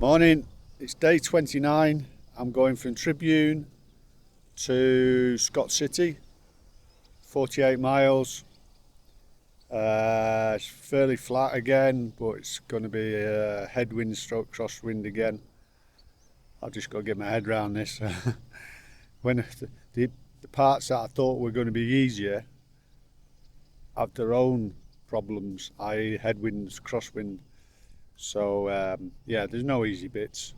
Morning, it's day 29. I'm going from Tribune to Scott City, 48 miles. It's fairly flat again, but it's going to be a headwind stroke crosswind again. I've just got to get my head around this. When the parts that I thought were going to be easier have their own problems, i.e. headwinds, crosswind. So yeah, there's no easy bits.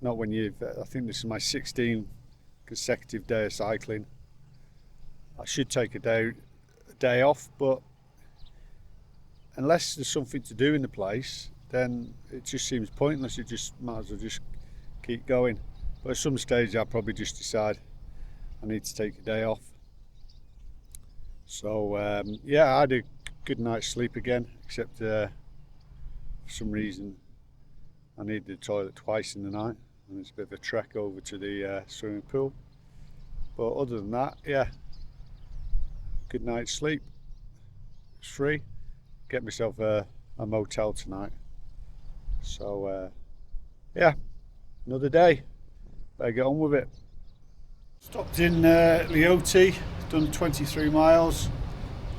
Not when I think this is my 16th consecutive day of cycling. I should take a day off, but unless there's something to do in the place, then it just seems pointless. You just might as well just keep going. But at some stage I'll probably just decide I need to take a day off. So yeah, I had a good night's sleep again, except for some reason I needed the toilet twice in the night, and it's a bit of a trek over to the swimming pool. But other than that, yeah, good night's sleep. It's free. Get myself a motel tonight. So yeah, another day. Better get on with it. Stopped in Leoti, done 23 miles,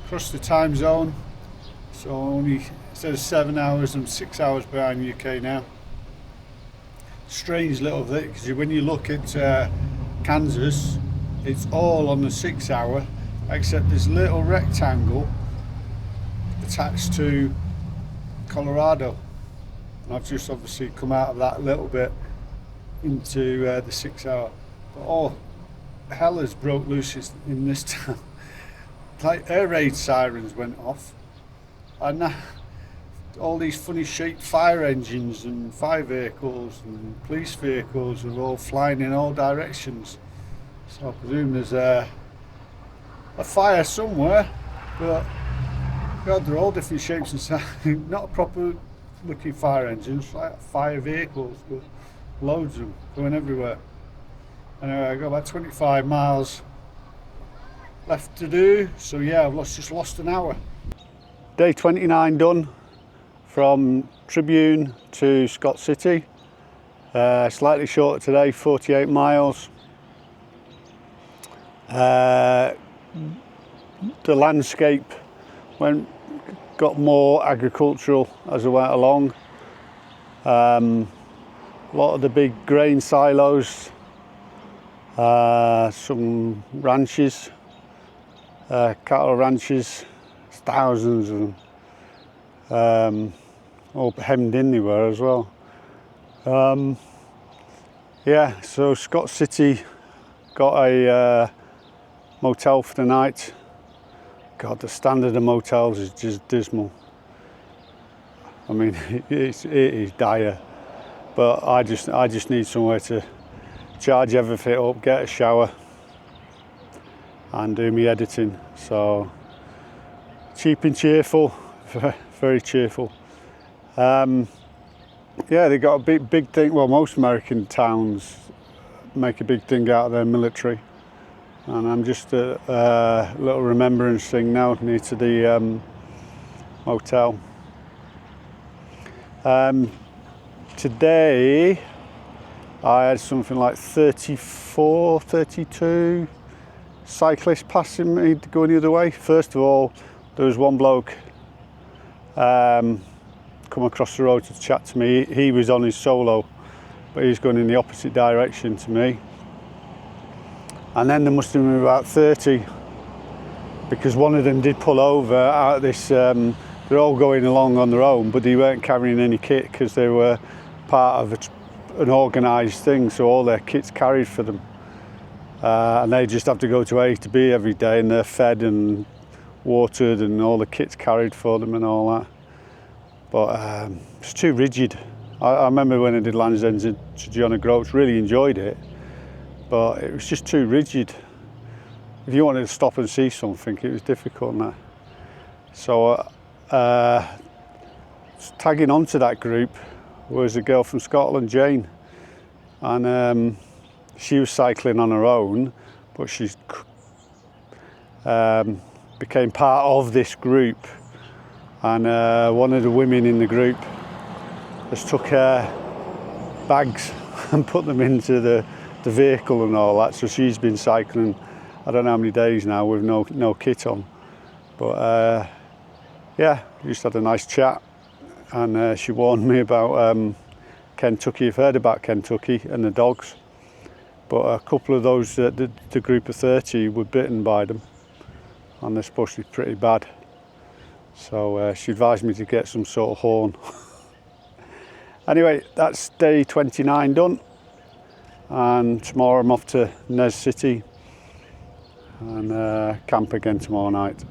crossed the time zone. So only, instead of 7 hours, I'm 6 hours behind UK now. Strange little thing, because when you look at Kansas, it's all on the 6 hour, except this little rectangle attached to Colorado. And I've just obviously come out of that little bit into the 6 hour. But all hell has broke loose in this town. Like air raid sirens went off, and all these funny shaped fire engines and fire vehicles and police vehicles are all flying in all directions. So I presume there's a fire somewhere, but God, they're all different shapes and sizes. Not proper looking fire engines, like fire vehicles, but loads of them going everywhere. Anyway, I got about 25 miles left to do, so yeah, I've just lost an hour. Day 29 done, from Tribune to Scott City. Slightly shorter today, 48 miles. The landscape got more agricultural as I went along. A lot of the big grain silos, some ranches, cattle ranches, thousands of them, all hemmed in they were as well. Yeah, so Scott City got a motel for the night. God, the standard of motels is just dismal. I mean, it is dire, but I just need somewhere to charge everything up, get a shower and do my editing. So cheap and cheerful, very cheerful. Yeah, they got a big thing. Well, most American towns make a big thing out of their military, and I'm just a little remembrance thing now near to the motel. Today I had something like 34, 32 cyclists passing me going the other way. First of all, there was one bloke come across the road to chat to me. He was on his solo, but he's going in the opposite direction to me. And then there must have been about 30, because one of them did pull over out of this, they're all going along on their own, but they weren't carrying any kit because they were part of an organised thing, so all their kit's carried for them. And they just have to go to A to B every day, and they're fed and watered and all the kit's carried for them and all that. But it's too rigid. I remember when I did Land's End to John O'Groats, really enjoyed it, but it was just too rigid. If you wanted to stop and see something, it was difficult now. So tagging onto that group was a girl from Scotland, Jane, and she was cycling on her own, but she became part of this group, and one of the women in the group has took her bags and put them into the vehicle and all that. So she's been cycling, I don't know how many days now with no kit on. But yeah, just had a nice chat, and she warned me about Kentucky. I've heard about Kentucky and the dogs, but a couple of those, the group of 30 were bitten by them, and they're supposed to be pretty bad. So she advised me to get some sort of horn. Anyway, that's day 29 done, and tomorrow I'm off to Nez City and camp again tomorrow night.